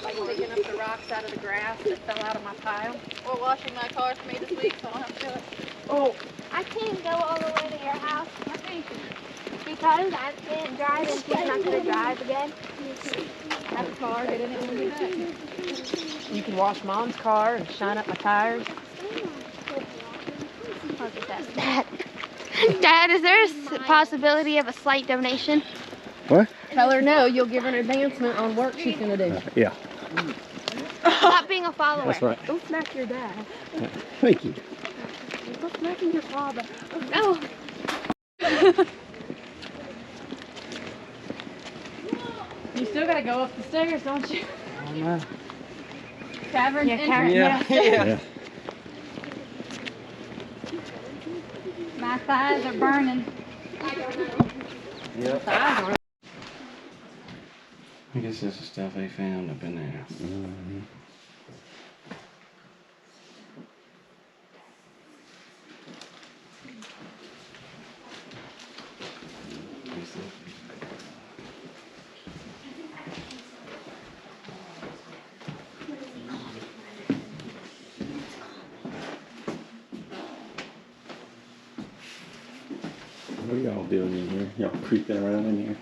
Like picking up the rocks out of the grass that fell out of my pile. Or washing my car for me this week so I don't have to do it. Oh. I can't go all the way to your house. Because I can't drive and she's not going to drive again. Have a car, get in it when we get back. You can wash Mom's car and shine up my tires. Dad, is there a possibility of a slight donation? What? Tell her no, you'll give her an advancement on work she's going to do. Yeah. Stop being a follower. That's right. Don't smack your dad. Thank you. Stop smacking your father. No. You still gotta go up the stairs, don't you? Oh, no. Caverns entrance. Yeah. My thighs are burning. Yep. I guess that's the stuff they found up in there. Mm-hmm. What are y'all doing in here? Y'all creeping around in here?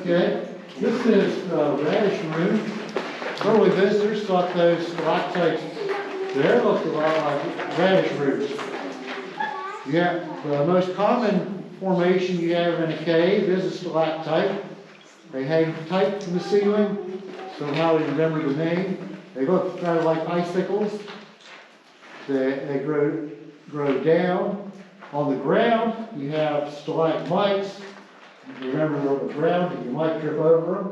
Okay, this is the radish room. Early visitors thought those stalactites there looked a lot like radish roots. Yeah, the most common formation you have in a cave is a stalactite. They hang tight to the ceiling, so now we remember the name. They look kind of like icicles. They grow down. On the ground, you have stalagmites. Remember, they're on the ground and you might trip over them.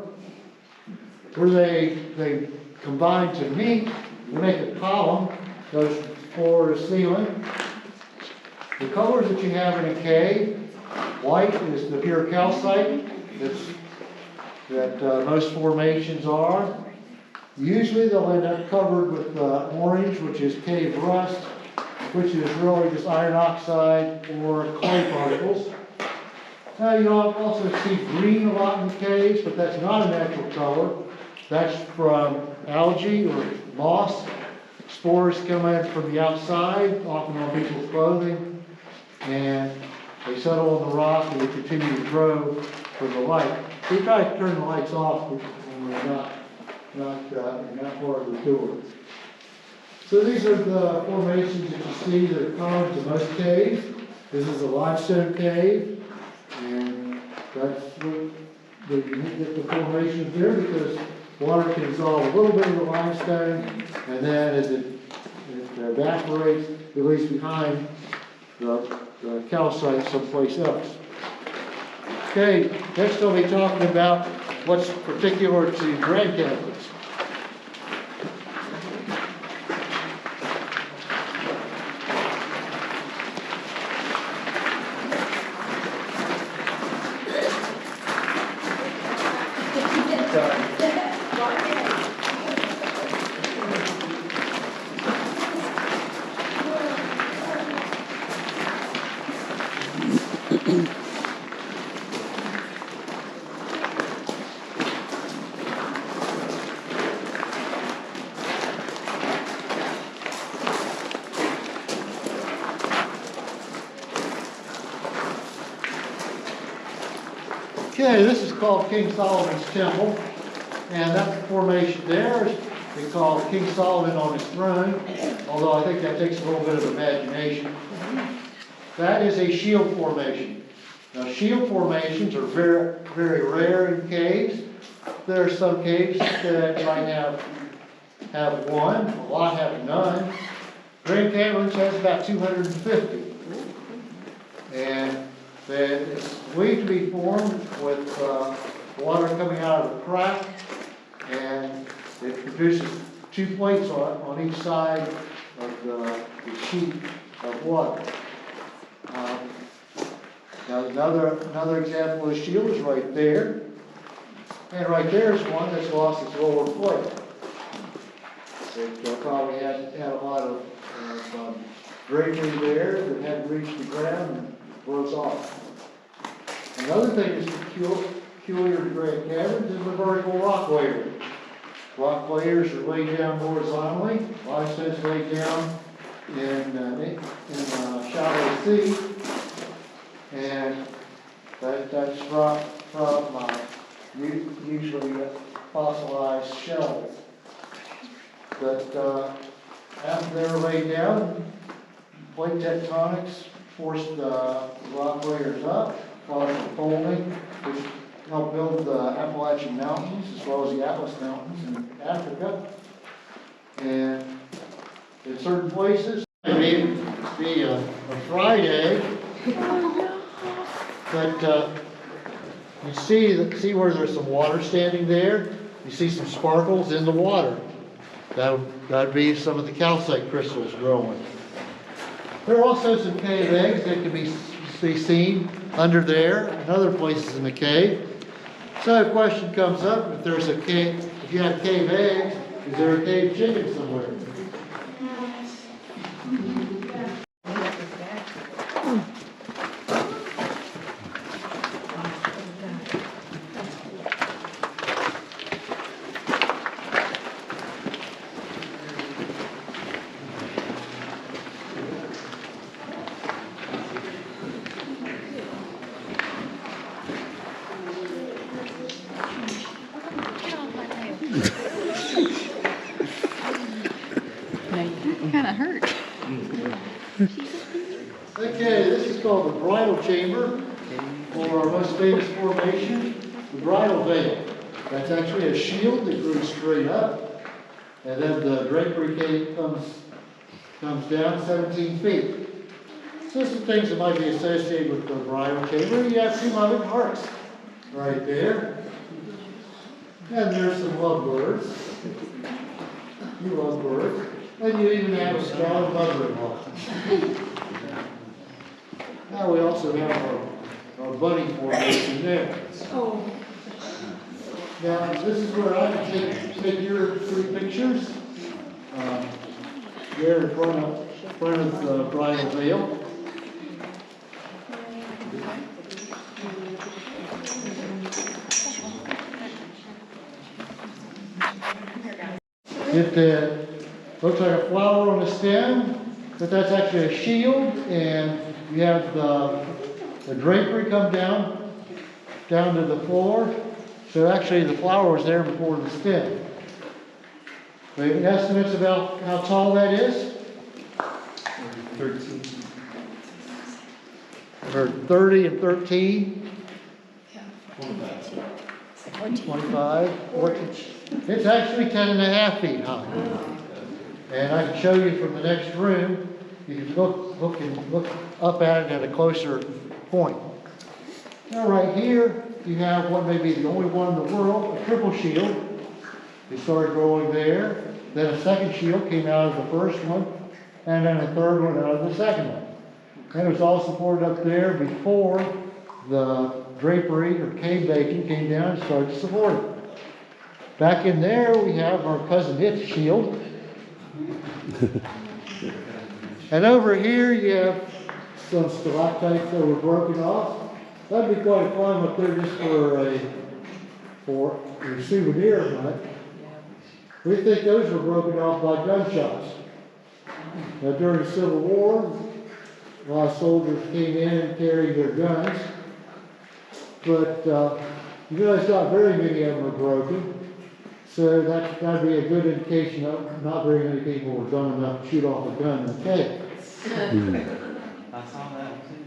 Where they combine to meet, you make a column, goes from floor to ceiling. The colors that you have in a cave, white is the pure calcite that most formations are. Usually they'll end up covered with orange, which is cave rust, which is really just iron oxide or clay particles. You also see green a lot in the caves, but that's not a natural color. That's from algae or moss. Spores come in from the outside, often on people's clothing, and they settle on the rock and they continue to grow from the light. So we try to turn the lights off when we're not in that part of the tour. So these are the formations that you see that are common to most caves. This is a limestone cave, and that's what you get the formations there because water can dissolve a little bit of the limestone, and then as it evaporates, it leaves behind the calcite someplace else. Okay, next I'll be talking about what's particular to Grand Caverns. Okay, this is called King Solomon's Temple, and that formation there is we call King Solomon on his throne, although I think that takes a little bit of imagination. That is a shield formation. Now, shield formations are very, very rare in caves. There are some caves that might have one, a lot have none. Grand Caverns has about 250. And it's believed to be formed with water coming out of a crack, and it produces two plates on each side of the sheet of water. Now another example of a shield is right there, and right there is one that's lost its lower plate. It probably had a lot of drapery there that hadn't reached the ground and blows off. Another thing that's peculiar to Grand Caverns is the vertical rock layering. Rock layers are laid down horizontally. Limestone is laid down in shallow sea, and that's from usually fossilized shells. But after they're laid down, plate tectonics forced the rock layers up, caused the folding, which helped build the Appalachian Mountains as well as the Atlas Mountains in Africa. And in certain places, it may be a Friday, but you see where there's some water standing there? You see some sparkles in the water. That'd be some of the calcite crystals growing. There are also some cave eggs that can be seen under there and other places in the cave. So a question comes up, if you have cave eggs, is there a cave chicken somewhere? Kind of hurt. Okay, this is called the bridal chamber, or our most famous formation, the bridal veil. That's actually a shield that grows straight up, and then the drapery cave comes down 17 feet. So some things that might be associated with the bridal chamber. You have two mother hearts right there, and there's some lovebirds. You lovebirds. And you even have a strong mother-in-law. Now we also have our bunny formation there. Oh. Now this is where I can take your three pictures. There in front of the bridal veil. It looks like a flower on the stem, but that's actually a shield, and you have the drapery come down to the floor. So actually the flower was there before the stem. We have estimates about how tall that is? 13. I heard 30 and 13. 25, 14. It's actually 10.5 feet high. And I can show you from the next room. You can look up at it at a closer point. Now right here, you have what may be the only one in the world, a triple shield. It started growing there. Then a second shield came out of the first one, and then a third one out of the second one. And it was all supported up there before the drapery or cave bacon came down and started to support it. Back in there, we have our cousin Hit's shield. And over here, you have some stalactites that were broken off. That'd be quite a climb up there just for a souvenir hunt. We think those were broken off by gunshots. Now, during the Civil War, a lot of soldiers came in and carried their guns. But you realize not very many of them are broken. So that'd be a good indication of not very many people were dumb enough to shoot off a gun in a cave. I saw that too.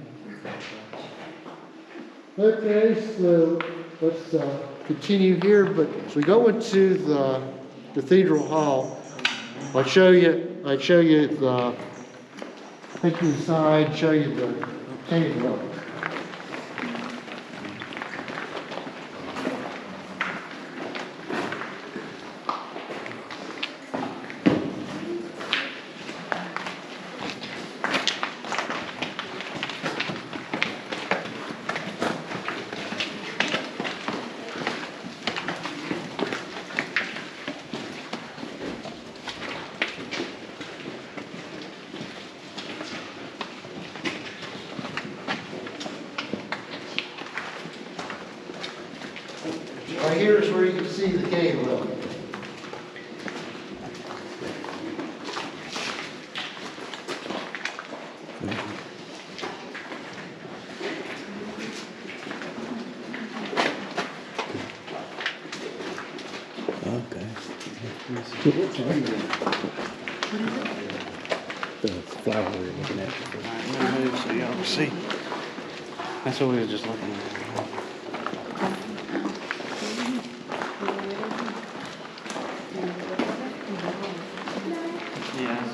Okay, so let's continue here. But as we go into the Cathedral Hall, I'd show you the, take you inside, show you the cave level. Right here is where you can see the cave level. Okay. The flower we were looking at. Alright, let me move so y'all can see. That's what we were just looking at. Yes.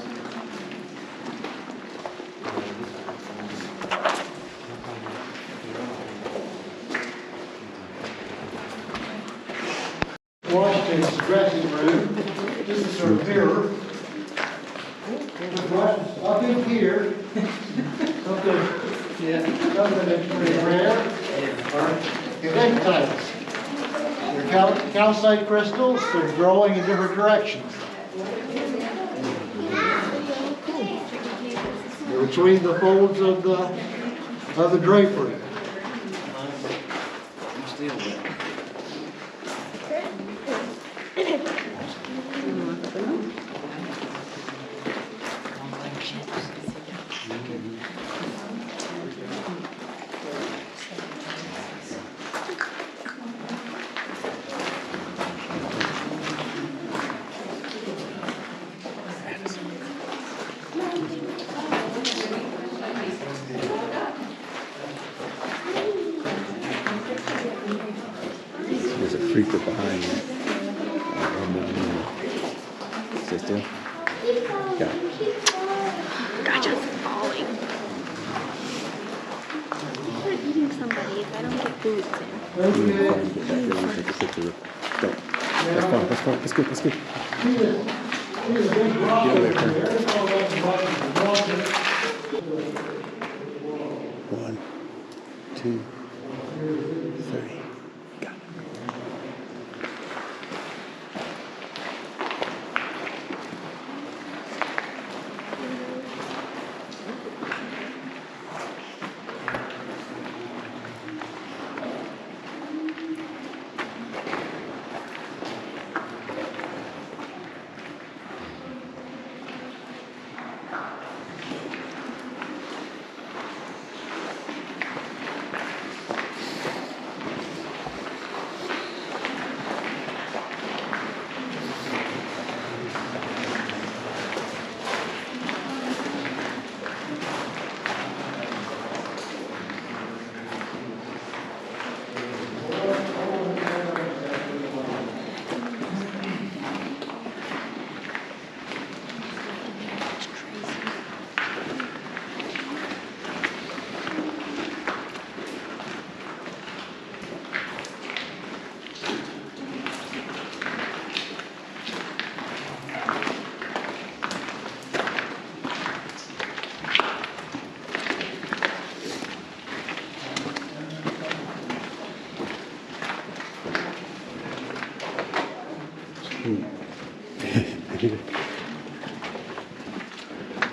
Washington's dressing room. This is her mirror. Up in here, something that's pretty rare, are eventites. They're calcite crystals. They're growing in different directions. They're between the folds of the drapery. I'm still wet. There's a creeper behind you. Stay still. Got it. Gotcha's falling. They're eating somebody if I don't get food soon. Get back there. We take a picture. Go. Let's go. Let's go. Let's go. Get away from her. 1, 2, 3. Got it.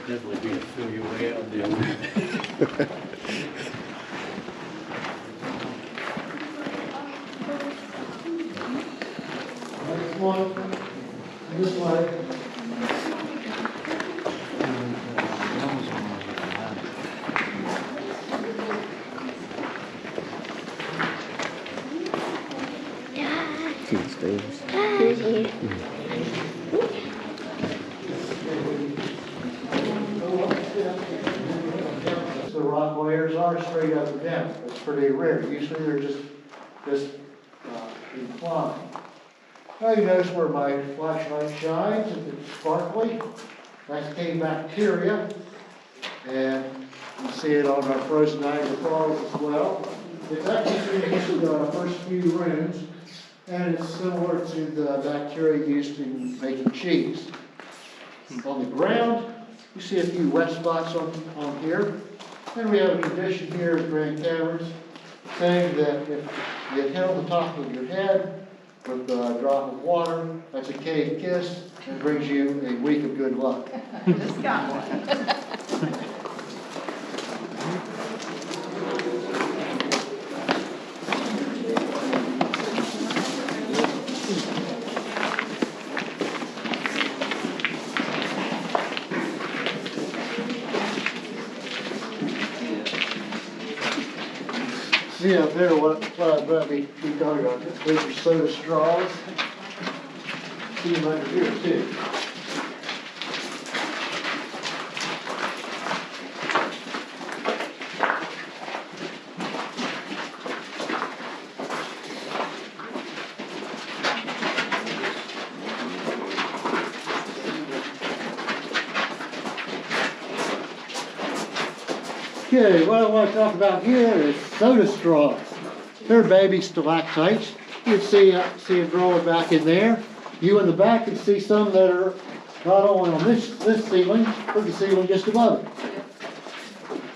Definitely be a feel your way out there. Next one, this way. See the stairs. The rock layers are straight up and down. That's pretty rare. Usually they're just inclined. Now you notice where my flashlight shines, if it's sparkly. That's cave bacteria. And you see it on our frozen Niagara Falls as well. It's actually used in the first few rooms, and it's similar to the bacteria used in making cheese. On the ground, you see a few wet spots on here. And we have a tradition here at Grand Caverns saying that if you hit on the top of your head with a drop of water, that's a cave kiss, and brings you a week of good luck. Just got one. See up there what I'd rather be talking about. Those are soda straws. See them under here too. Okay, what I want to talk about here is soda straws. They're baby stalactites. You can see them growing back in there. You in the back can see some that are not only on this ceiling, but the ceiling just above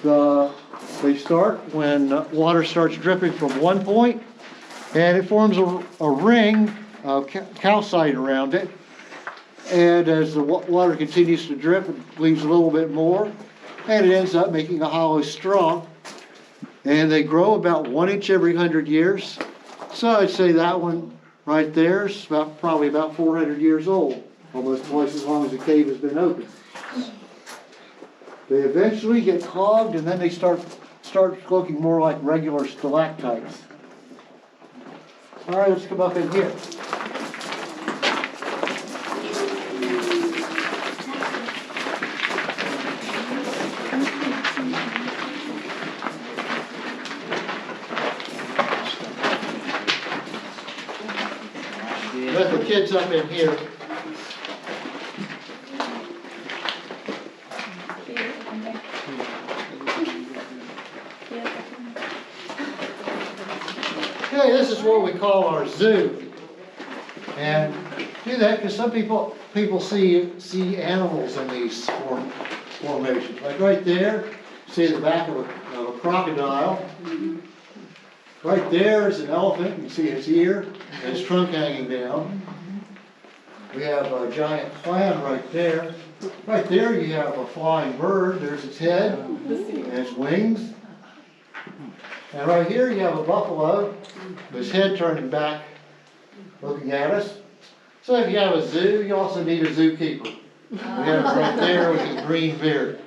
it. They start when water starts dripping from one point, and it forms a ring of calcite around it. And as the water continues to drip, it leaves a little bit more, and it ends up making a hollow straw. And they grow about 1 inch every 100 years. So I'd say that one right there is probably about 400 years old, almost twice as long as the cave has been open. They eventually get clogged, and then they start looking more like regular stalactites. All right, let's come up in here. Let the kids up in here. Okay, this is what we call our zoo. And do that because some people see animals in these formations. Like right there, see the back of a crocodile. Right there is an elephant. You can see its ear and its trunk hanging down. We have a giant clam right there. Right there you have a flying bird. There's its head and its wings. And right here you have a buffalo with its head turning back, looking at us. So if you have a zoo, you also need a zookeeper. We have it right there with his green beard.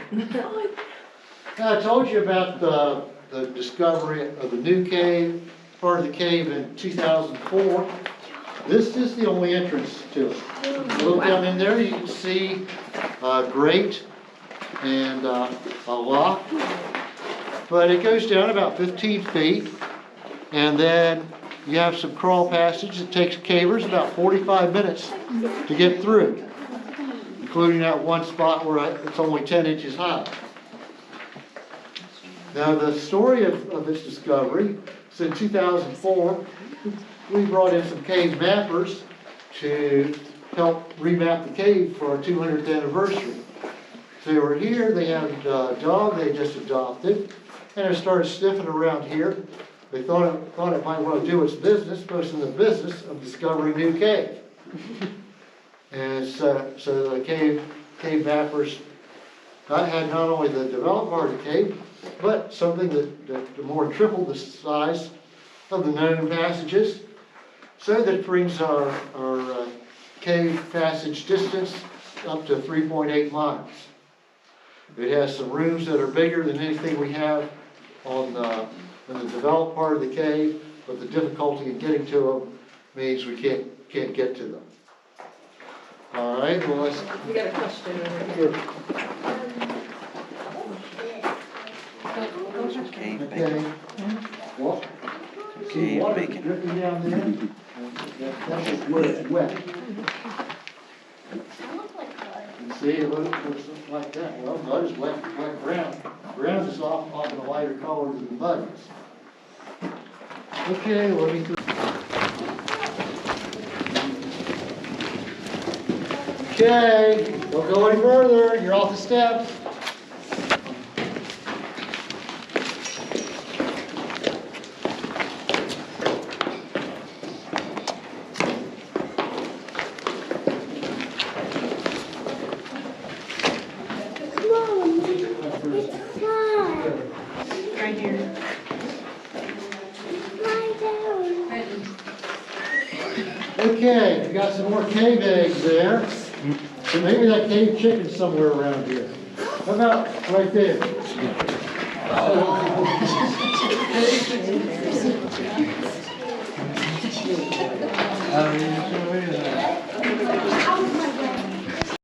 Now I told you about the discovery of the new cave, part of the cave in 2004. This is the only entrance to it. You look down in there, you can see a grate and a lock. But it goes down about 15 feet, and then you have some crawl passage. It takes cavers about 45 minutes to get through, including that one spot where it's only 10 inches high. Now the story of this discovery is in 2004, we brought in some cave mappers to help remap the cave for our 200th anniversary. So they were here, they had a dog they just adopted, and it started sniffing around here. They thought it might want to do its business, most in the business of discovering new cave. And so the cave mappers had not only the developed part of the cave, but something that more than triple the size of the known passages. So that brings our cave passage distance up to 3.8 miles. It has some rooms that are bigger than anything we have on the developed part of the cave, but the difficulty in getting to them means we can't get to them. All right, well, let's. We got a question over here. Okay. What? Okay, Water bacon. dripping down there. That's where it's wet. You see, it looks like that. Well, mud is wet ground. Ground is often a lighter color than the mud is. Okay, let me. Okay, don't go any further. You're off the steps. Right here. Okay, we got some more cave eggs there. So maybe that cave chicken's somewhere around here. How about right there?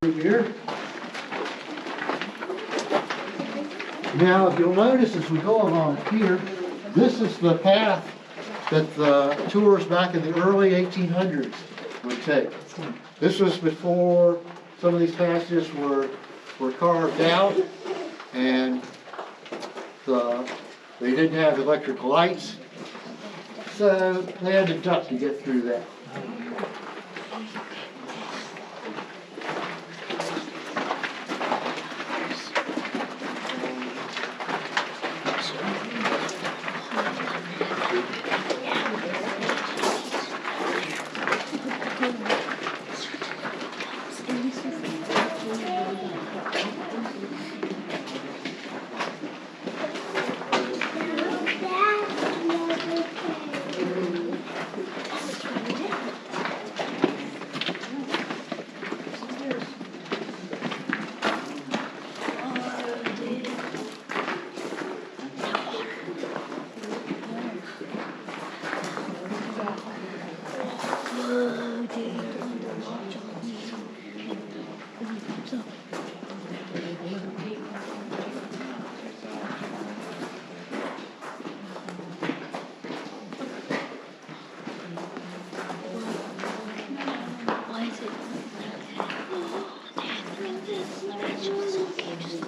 Here. Now, if you'll notice as we go along here, this is the path that the tours back in the early 1800s would take. This was before some of these passages were carved out, and they didn't have electric lights, so they had to duck to get through that.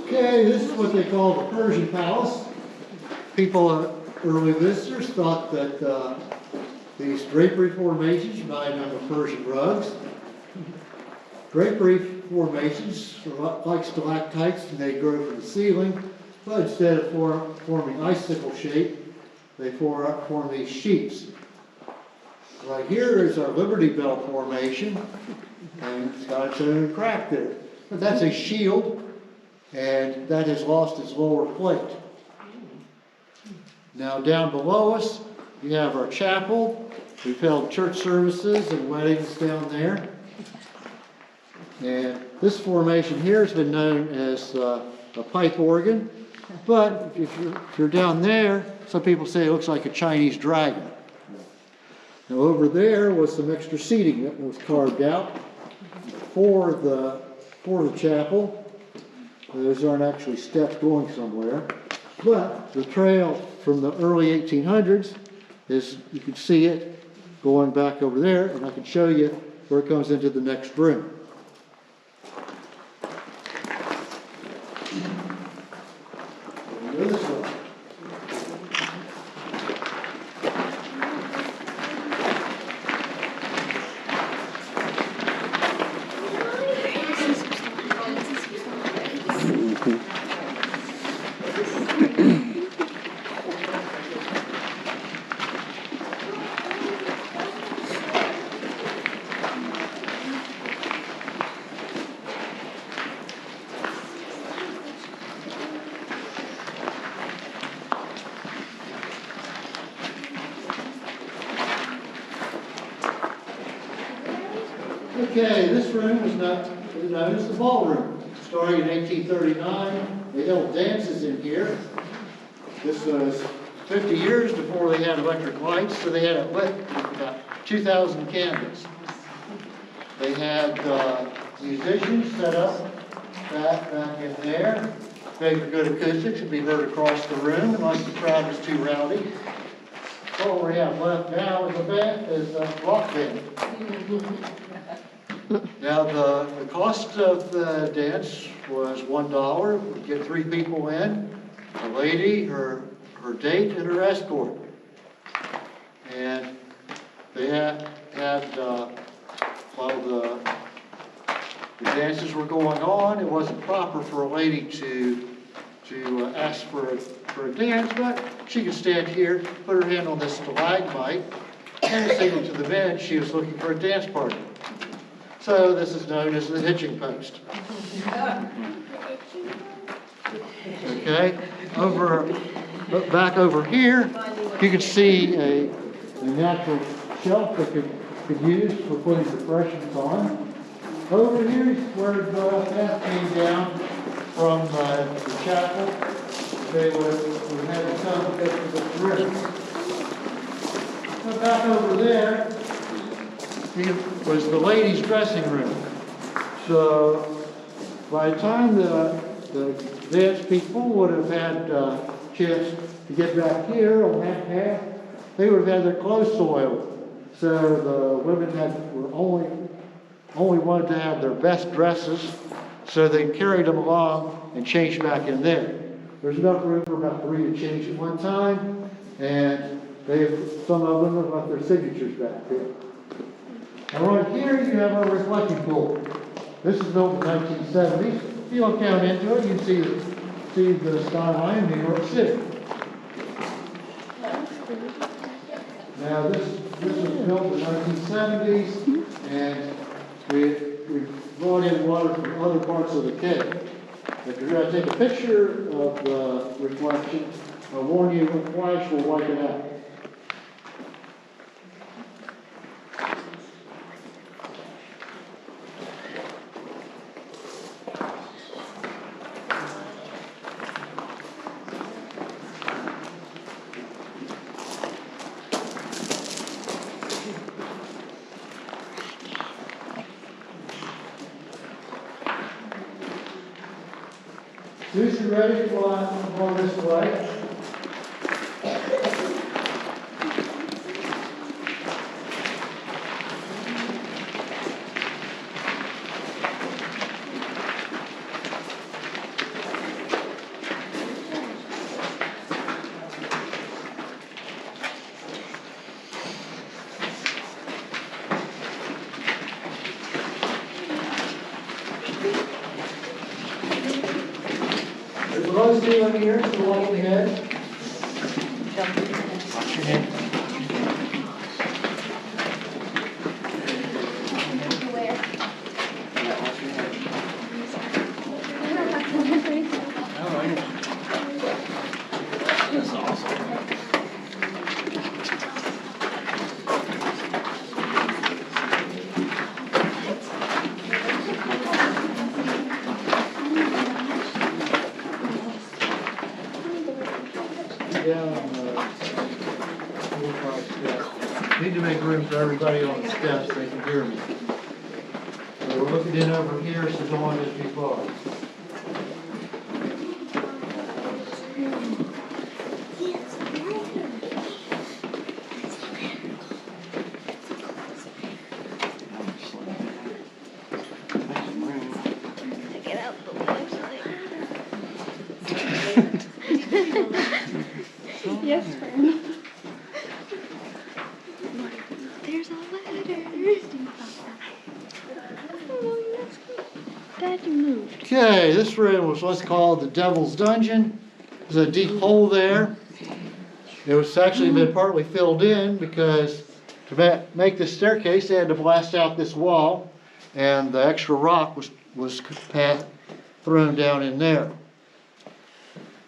Okay, this is what they call the Persian Palace. People, early visitors, thought that these drapery formations might have Persian rugs. Drapery formations are like stalactites, and they grow from the ceiling, but instead of forming icicle shape, they form these sheets. Right here is our Liberty Bell formation, and it's got its own crack there. But that's a shield, and that has lost its lower plate. Now down below us, you have our chapel. We've held church services and weddings down there. And this formation here has been known as a pipe organ, but if you're down there, some people say it looks like a Chinese dragon. Now over there was some extra seating that was carved out for the chapel. Those aren't actually steps going somewhere, but the trail from the early 1800s is, you can see it going back over there, and I can show you where it comes into the next room. This one. Okay, this room is known as the ballroom. Starting in 1839, they held dances in here. This was 50 years before they had electric lights, so they had it lit with about 2,000 candles. They had musicians set up back in there. Made for good acoustics, could be heard across the room unless the crowd was too rowdy. All we have left now is a rock band. Now the cost of the dance was $1. We'd get 3 people in, a lady, her date, and her escort. And they had while the dances were going on, it wasn't proper for a lady to ask for a dance, but she could stand here, put her hand on this stalagmite, and signal to the men she was looking for a dance partner. So this is known as the hitching post. Okay, back over here, you can see a natural shelf that could use for putting refreshments on. Over here is where the path came down from the chapel. They would have the congregation of drinks. So back over there was the ladies' dressing room. So by the time the dance people would have had a chance to get back here on that path, they would have had their clothes soiled. So the women were only wanted to have their best dresses, so they carried them along and changed back in there. There's enough room for about 3 to change at one time, and some of them have left their signatures back there. Now right here you have a reflecting pool. This is built in the 1970s. If you look down into it, you can see the skyline of New York City. Now this was built in the 1970s, and we brought in water from other parts of the cave. If you're going to take a picture of the reflection, I'll warn you, the flash will wipe it out. Who's ready to go on this way? Those of you over here, so watch the head. Watch your head. Where? Yeah, watch your head. That's awesome. Need to make room for everybody on the steps so they can hear me. So we're looking in over here, so don't want to be far. Get out the website. Yes, friend. There's a ladder. Oh, that's good. Dad, you moved. Okay, this room was what's called the Devil's Dungeon. There's a deep hole there. It was actually been partly filled in because to make this staircase, they had to blast out this wall, and the extra rock was thrown down in there.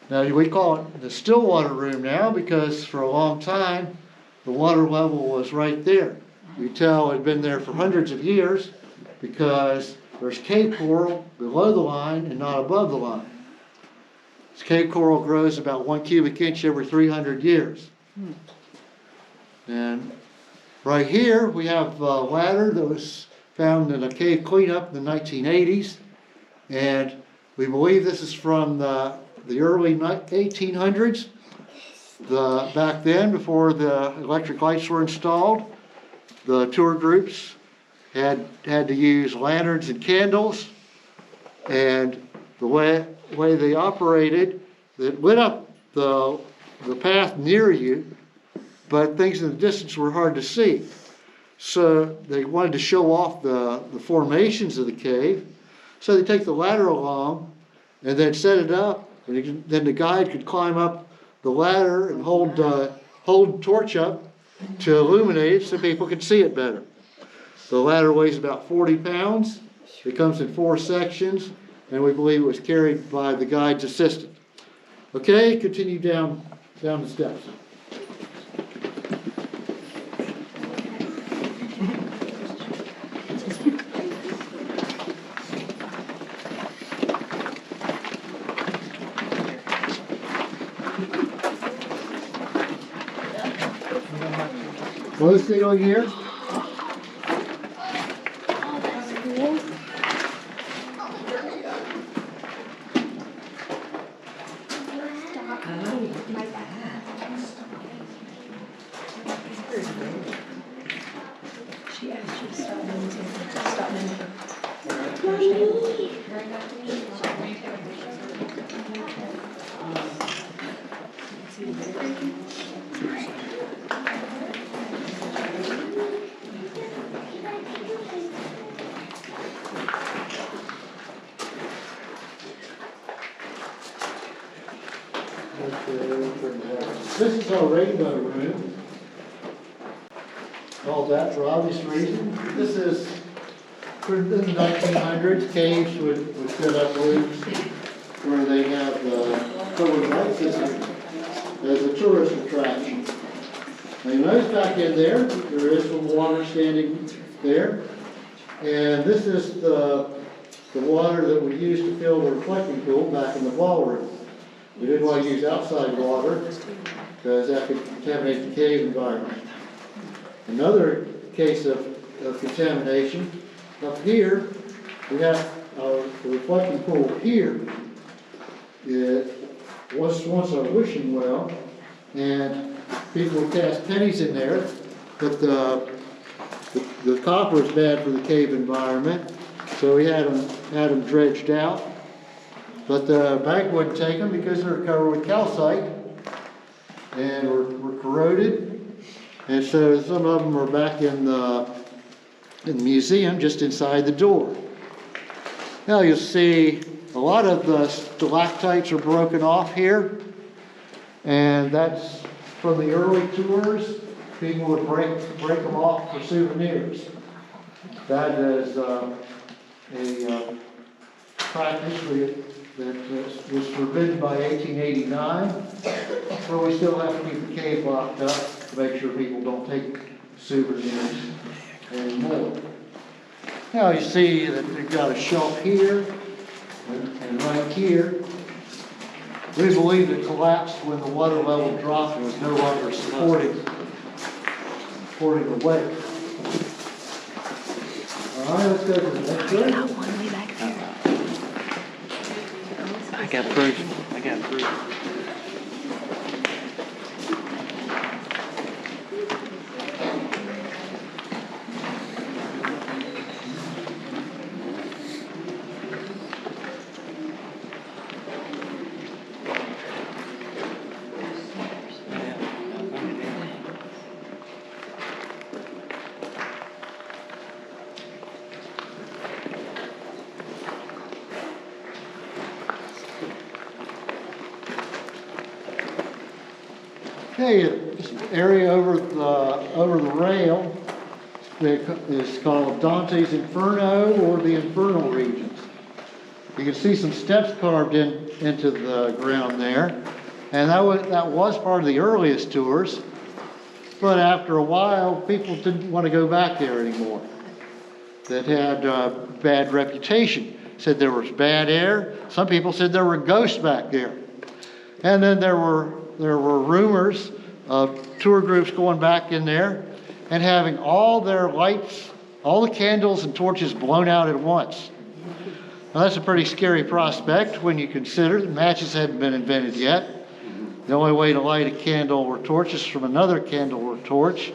Now we call it the Stillwater room now because for a long time the water level was right there. You tell it had been there for hundreds of years, because there's cave coral below the line and not above the line. This cave coral grows about 1 cubic inch every 300 years. And right here, we have a ladder that was found in a cave cleanup in the 1980s. And we believe this is from the early 1800s. Back then, before the electric lights were installed, the tour groups had to use lanterns and candles. And the way they operated, it lit up the path near you, but things in the distance were hard to see. So they wanted to show off the formations of the cave. So they take the ladder along and then set it up, and then the guide could climb up the ladder and hold torch up to illuminate it so people could see it better. The ladder weighs about 40 pounds. It comes in 4 sections, and we believe it was carried by the guide's assistant. Okay, continue down the steps. Close ceiling here. This is our rainbow room. Called that for obvious reason. This is, in the 1900s, caves would set up rooms where they have covered light system as a tourist attraction. Now you notice back in there is some water standing there. And this is the water that we used to fill the reflecting pool back in the ballroom. We didn't want to use outside water because that could contaminate the cave environment. Another case of contamination, up here, we have the reflecting pool here. It was once a wishing well, and people would cast pennies in there, but the copper is bad for the cave environment, so we had them dredged out. But the bank wouldn't take them because they're covered with calcite and were corroded. And so some of them are back in the museum just inside the door. Now you'll see a lot of the stalactites are broken off here. And that's from the early tours. People would break them off for souvenirs. That is a practice that was forbidden by 1889, but we still have to keep the cave locked up to make sure people don't take souvenirs anymore. Now you see that they've got a shelf here and right here. We believe it collapsed when the water level dropped and was no longer supporting the weight. All right, let's go to the next one. I got proof. Okay, this area over the rail is called Dante's Inferno, or the Infernal Regions. You can see some steps carved into the ground there, and that was part of the earliest tours. But after a while, people didn't want to go back there anymore. that had bad reputation. Said there was bad air. Some people said there were ghosts back there. And then there were rumors of tour groups going back in there and having all their lights, all the candles and torches blown out at once. Now that's a pretty scary prospect when you consider that matches hadn't been invented yet. The only way to light a candle or torch is from another candle or torch.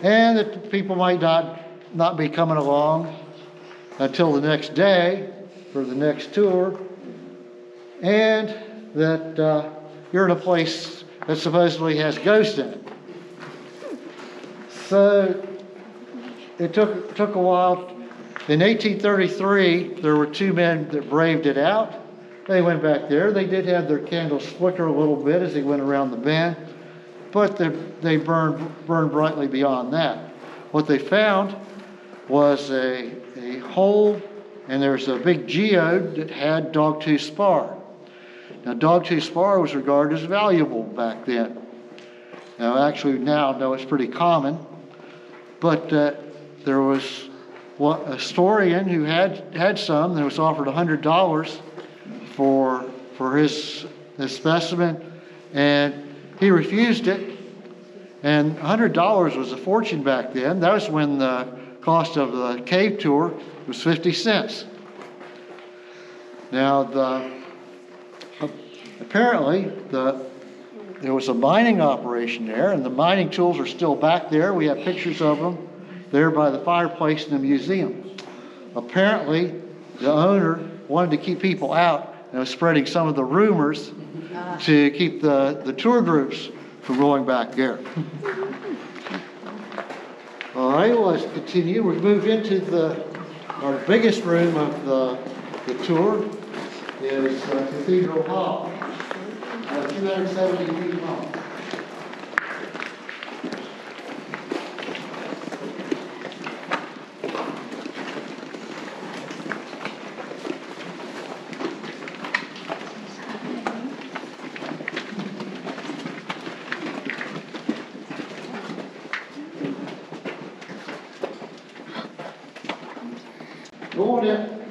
And that people might not be coming along until the next day for the next tour. And that you're in a place that supposedly has ghosts in it. So it took a while. In 1833, there were two men that braved it out. They went back there. They did have their candles flicker a little bit as they went around the bend, but they burned brightly beyond that. What they found was a hole, and there's a big geode that had dogtooth spar. Now, dogtooth spar was regarded as valuable back then. Now, actually, now I know it's pretty common, but there was a historian who had some that was offered $100 for his specimen, and he refused it. And $100 was a fortune back then. That was when the cost of the cave tour was 50 cents. Now, apparently there was a mining operation there, and the mining tools are still back there. We have pictures of them there by the fireplace in the museum. Apparently, the owner wanted to keep people out and was spreading some of the rumors to keep the tour groups from going back there. All right, well, let's continue. We move into our biggest room of the tour is Cathedral Hall, 270 feet long.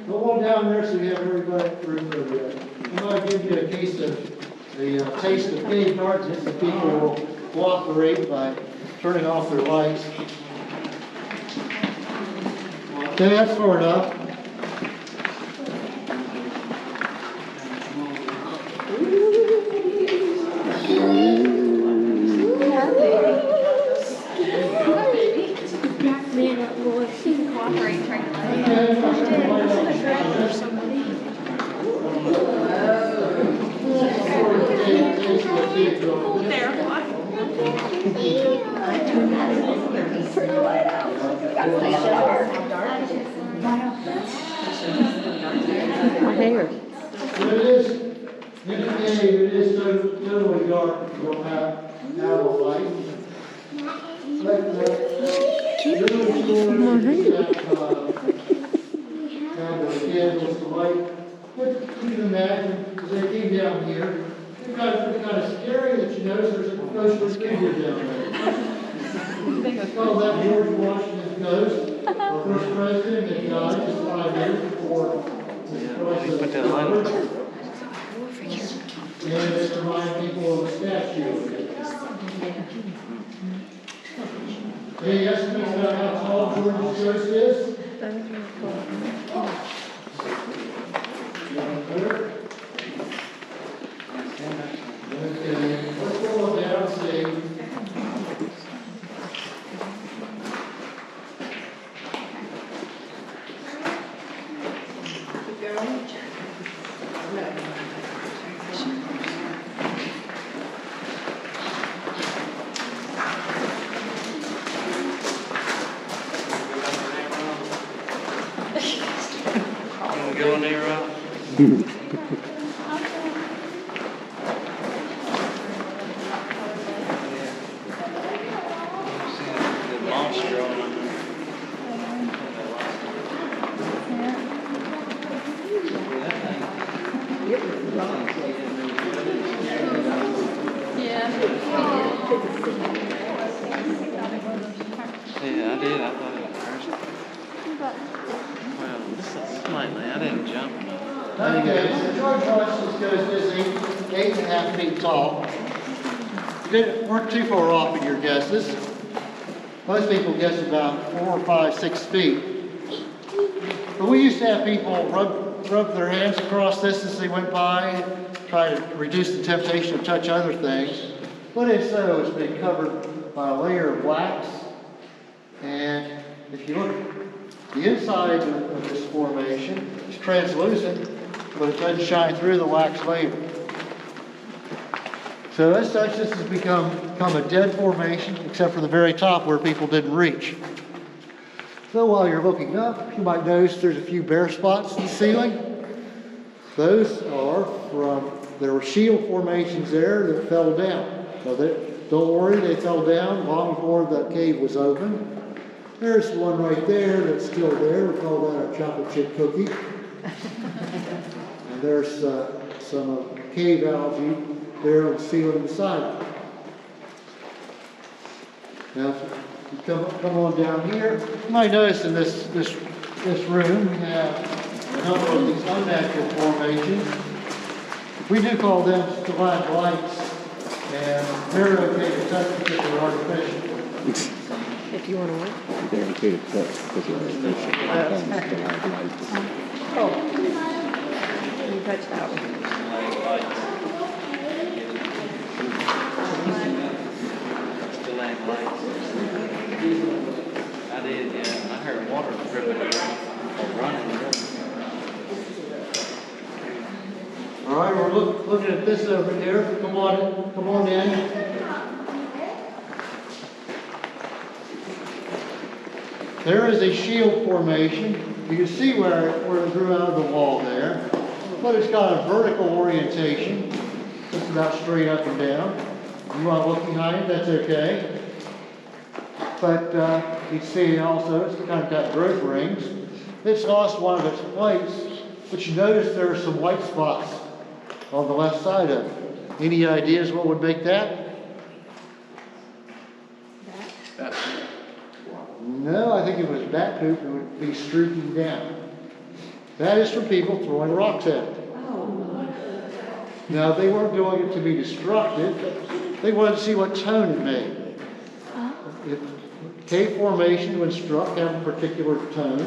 Go on down there so we have everybody room for that. I'm going to give you a taste of cave darkness, and people will cooperate by turning off their lights. Okay, that's far enough. My hair. It is totally dark. You don't have a light. Keep my hair. Candles to light. But you can imagine, as they came down here, it's kind of scary that you notice there's a ghostly figure down there. Well, that George Washington's ghost, our first president, that died just 5 years before the Put that line on. and it reminds people of a statue. Any estimates about how tall George's ghost is? Let's go down and see. Go in there, Rob. The monster on it. Yeah, I did. I thought it was first. Okay, so George Washington's ghost is 8.5 feet tall. You weren't too far off in your guesses. Most people guess about 4, 5, 6 feet. But we used to have people rub their hands across this as they went by, try to reduce the temptation to touch other things. But instead it's been covered by a layer of wax. And if you look, the inside of this formation is translucent, but it doesn't shine through the wax layer. So as such, this has become a dead formation, except for the very top where people didn't reach. So while you're looking up, you might notice there's a few bare spots in the ceiling. Those are there were shield formations there that fell down. So don't worry, they fell down long before the cave was open. There's one right there that's still there. We call that a chocolate chip cookie. And there's some cave algae there on the ceiling beside it. Now, if you come on down here, you might notice in this room we have a number of these unnatural formations. We do call them stalagmites, and they're okay to touch because they're artificial. If you want to work. They're okay to touch because they're artificial. Oh. You touch that one. I did, yeah. I heard water dripping or running. All right, we're looking at this over here. Come on in. There is a shield formation. You can see where it grew out of the wall there, but it's got a vertical orientation, just about straight up and down. You want to look behind it, that's okay. But you can see also it's kind of got growth rings. It's lost one of its plates, but you notice there are some white spots on the left side of it. Any ideas what would make that? No, I think if it was bat poop, it would be streaking down. That is from people throwing rocks at it. Now, they weren't doing it to be destructive, but they wanted to see what tone it made. If cave formation, when struck, have a particular tone,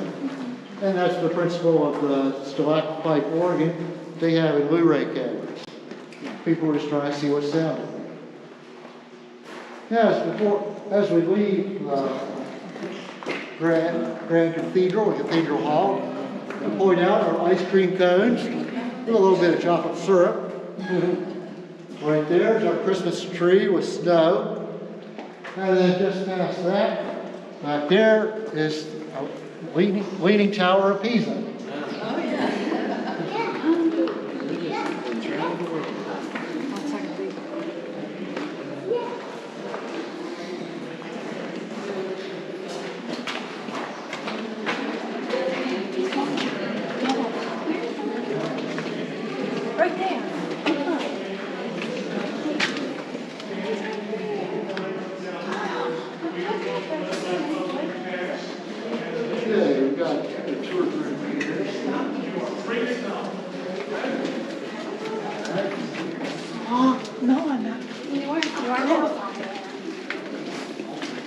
and that's the principle of the stalactite organ they have in Luray caverns. People were just trying to see what sounded. Yes, as we leave Grand Cathedral, the Cathedral Hall, we point out our ice cream cones with a little bit of chocolate syrup. Right there is our Christmas tree with snow. And then just past that, back there is a Leaning Tower of Pisa.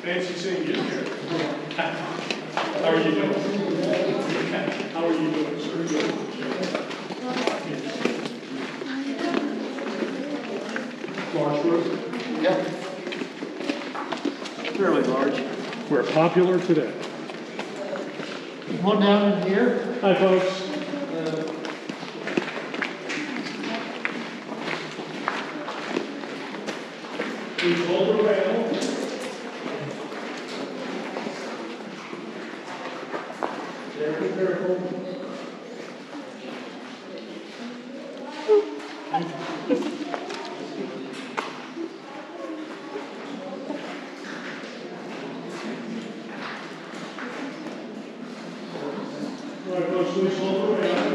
Fancy seeing you here. How are you doing? How are you doing, sir? Good. Large room? Yep. Fairly large. We're popular today. Come on down in here. Hi, folks. Please hold the rail. Very careful. Right, folks, please hold the rail.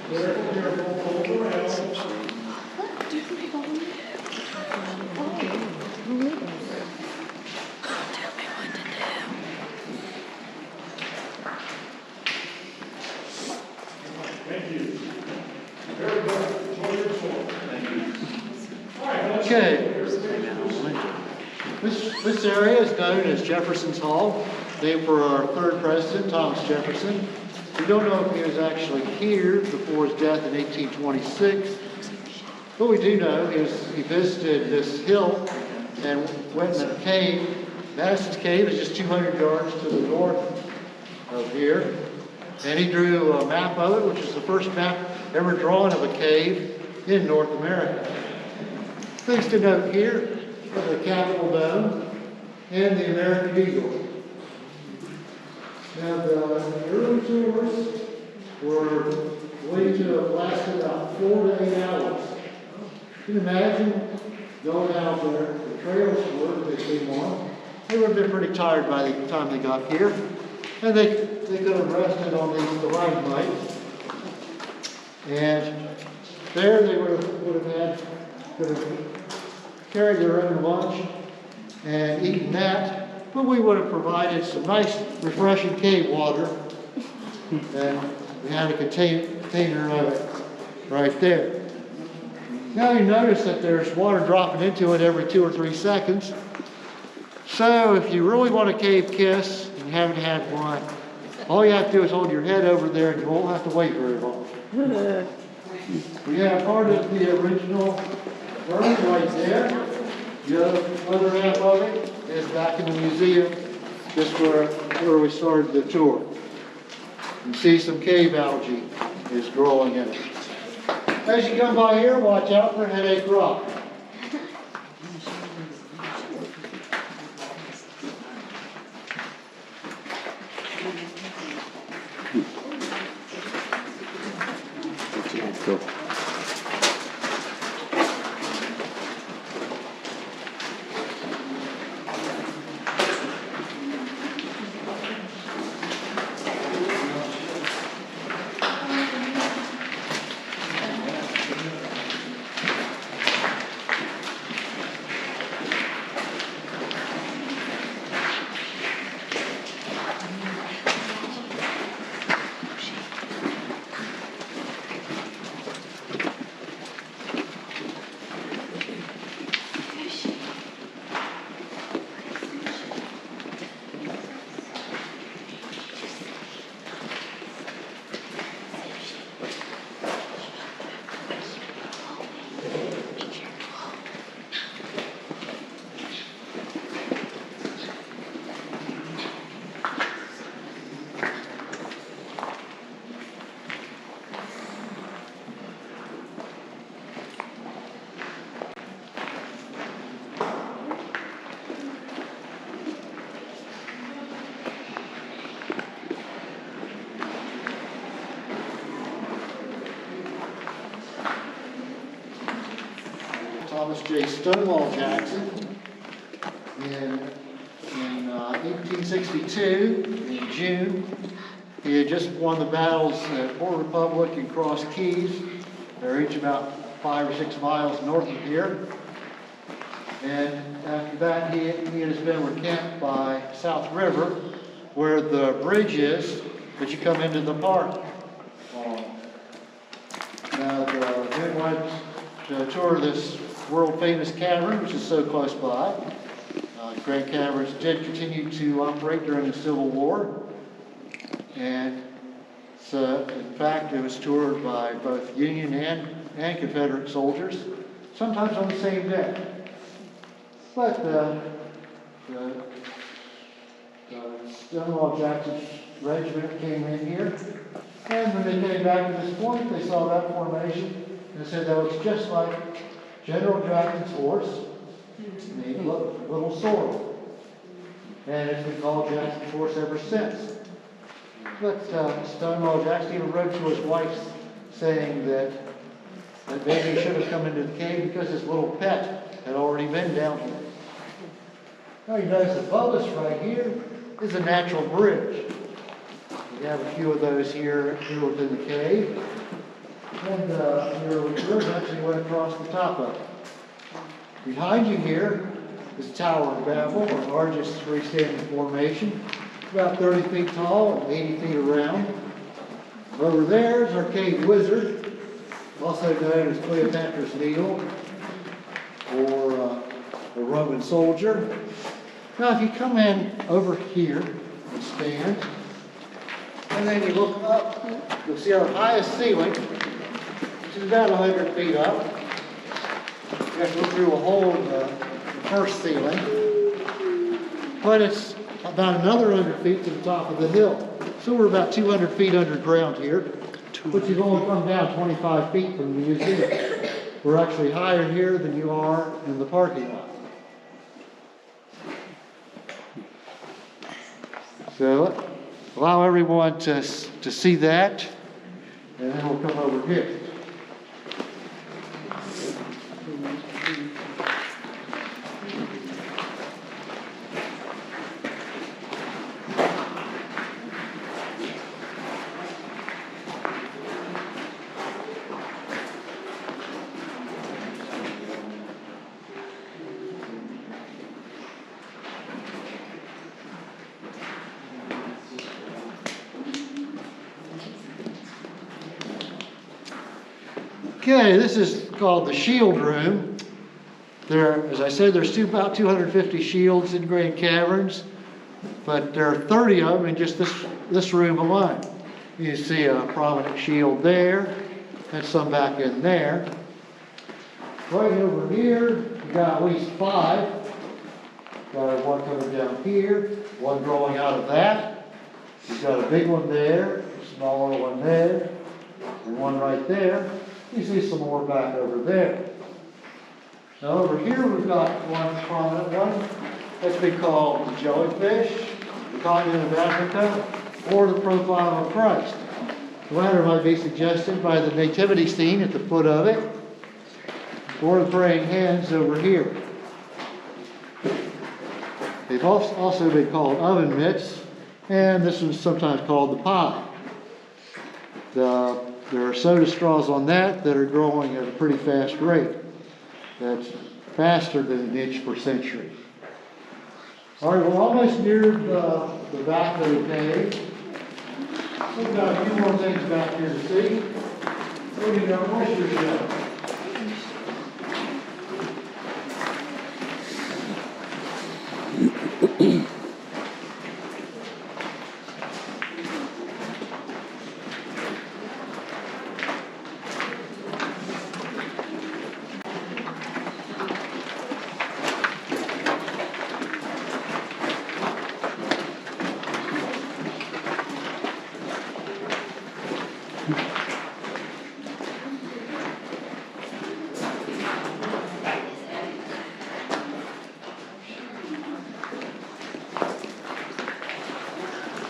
Careful, careful, hold the rail. Okay. This area is known as Jefferson's Hall, named for our third president, Thomas Jefferson. We don't know if he was actually here before his death in 1826. What we do know is he visited this hill and went in a cave. Madison's Cave is just 200 yards to the north of here. And he drew a map of it, which is the first map ever drawn of a cave in North America. Things to note here are the Capitol Dome and the American Eagle. Now, the early tours were believed to have lasted about 4 to 8 hours. Can you imagine going out there, the trails were they came on. They would have been pretty tired by the time they got here. And they could have rested on these stalagmites. And there they could have carried their own lunch and eaten that. But we would have provided some nice, refreshing cave water. And we had a container of it right there. Now you notice that there's water dropping into it every 2 or 3 seconds. So if you really want a cave kiss and you haven't had one, all you have to do is hold your head over there and you won't have to wait very long. We have part of the original room right there. The other half of it is back in the museum, just where we started the tour. You see some cave algae is growing in it. As you come by here, watch out for Headache Rock. Cool. Thomas J. Stonewall Jackson. In 1862, in June, he had just won the battles at Port Republic and Cross Keys. They're each about 5 or 6 miles north of here. And after that, he and his men were camped by South River, where the bridge is that you come into the park. Now, the men wanted to tour this world-famous cavern, which is so close by. Grand Caverns did continue to operate during the Civil War. And so, in fact, it was toured by both Union and Confederate soldiers, sometimes on the same day. But the Stonewall Jackson's regiment came in here, and when they came back to this point, they saw that formation and said that was just like General Jackson's horse, named Little Sword. And it's been called Jackson's horse ever since. But Stonewall Jackson even wrote to his wife saying that maybe he should have come into the cave because his little pet had already been down here. Now you notice above us right here is a natural bridge. We have a few of those here within the cave. And your river actually went across the top of it. Behind you here is Tower of Babel, our largest freestanding formation, about 30 feet tall and 80 feet around. Over there is our cave wizard, also known as Cleopatra's Needle, or Roman soldier. Now if you come in over here and stand, and then you look up, you'll see our highest ceiling, which is about 100 feet up. You have to look through a hole in the first ceiling, but it's about another 100 feet to the top of the hill. So we're about 200 feet underground here, but you've only come down 25 feet from the museum. We're actually higher here than you are in the parking lot. So allow everyone to see that, and then we'll come over here. Okay, this is called the shield room. There, as I said, there's about 250 shields in Grand Caverns, but there are 30 of them in just this room alone. You see a prominent shield there, and some back in there. Right over here, you got at least 5. Got one coming down here, one growing out of that. You've got a big one there, a smaller one there, and one right there. You see some more back over there. Now over here we've got one prominent one. That's been called the jellyfish, the continent of Africa, or the profile of Christ. The latter might be suggested by the nativity scene at the foot of it, or the praying hands over here. They've also been called oven mitts, and this is sometimes called the pie. There are soda straws on that are growing at a pretty fast rate. That's faster than an inch per century. All right, we're almost near the back of the cave. We've got a few more things back here to see. Including our moisture shelf.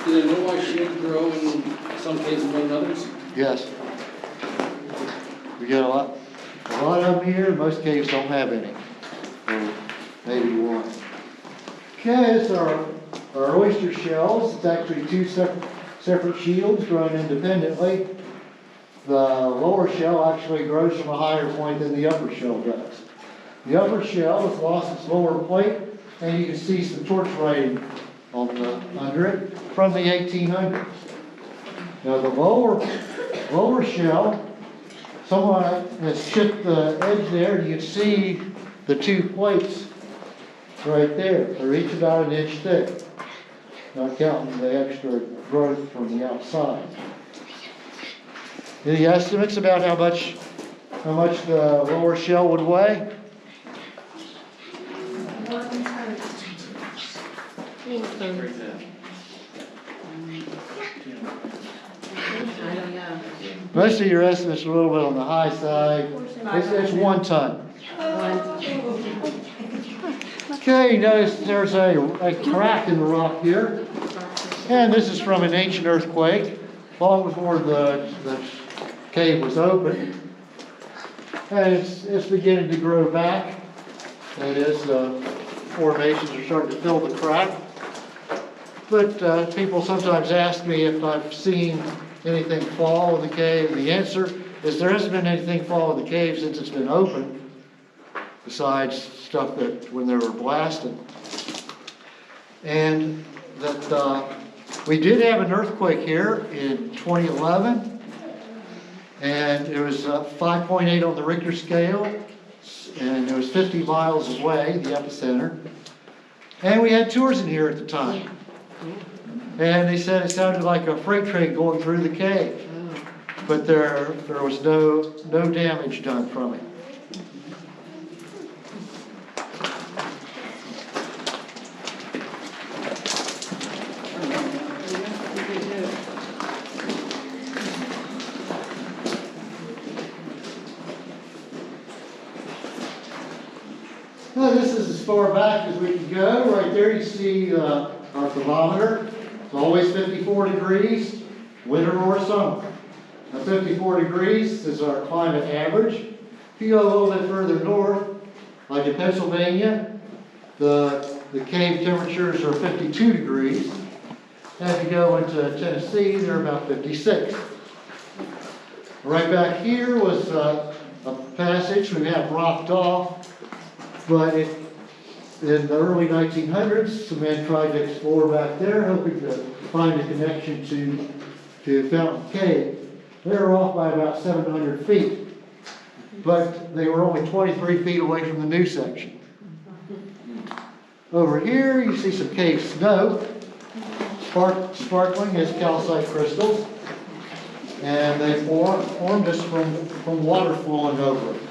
Do they know why shields grow in some cases more than others? Yes. We got a lot of them here. Most caves don't have any. Or maybe one. Okay, it's our oyster shells. It's actually 2 separate shields growing independently. The lower shell actually grows from a higher point than the upper shell does. The upper shell has lost its lower plate, and you can see some torch writing under it from the 1800s. Now the lower shell, someone has chipped the edge there, and you can see the 2 plates right there. They're each about 1 inch thick, not counting the extra growth from the outside. Any estimates about how much the lower shell would weigh? Most of your estimates are a little bit on the high side. It's 1 ton. Okay, you notice there's a crack in the rock here. And this is from an ancient earthquake, long before the cave was open. And it's beginning to grow back. That is, formations are starting to fill the crack. But people sometimes ask me if I've seen anything fall in the cave. And the answer is there hasn't been anything fall in the cave since it's been open, besides stuff that when they were blasted. And that we did have an earthquake here in 2011, and it was 5.8 on the Richter scale. and it was 50 miles away, the epicenter. And we had tours in here at the time. And they said it sounded like a freight train going through the cave. But there was no damage done from it. Well, this is as far back as we can go. Right there you see our thermometer. It's always 54 degrees, winter or summer. Now 54 degrees is our climate average. If you go a little bit further north, like in Pennsylvania, the cave temperatures are 52 degrees. And if you go into Tennessee, they're about 56. Right back here was a passage we have rocked off. But in the early 1900s, some men tried to explore back there, hoping to find a connection to Fountain Cave. They were off by about 700 feet, but they were only 23 feet away from the new section. Over here, you see some cave snow, sparkling as calcite crystals, and they formed just from water flowing over it.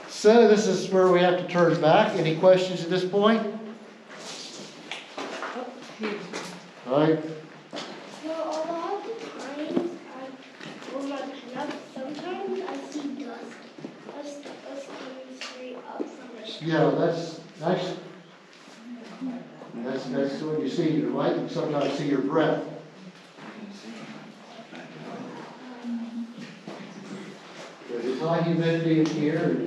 So this is where we have to turn back. Any questions at this point? All right. Well, a lot of the times, when I clean up, sometimes I see dust coming straight up from the street. Yeah, that's when you see your light. You sometimes see your breath. There's high humidity in here.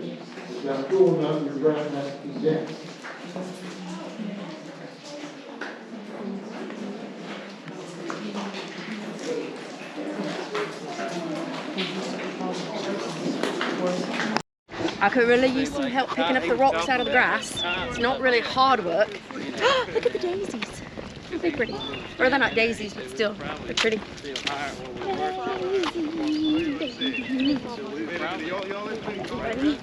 It's not cool enough, your breath has to be in. I could really use some help picking up the rocks out of the grass. It's not really hard work. Look at the daisies. Aren't they pretty? Or they're not daisies, but still, they're pretty. Ready?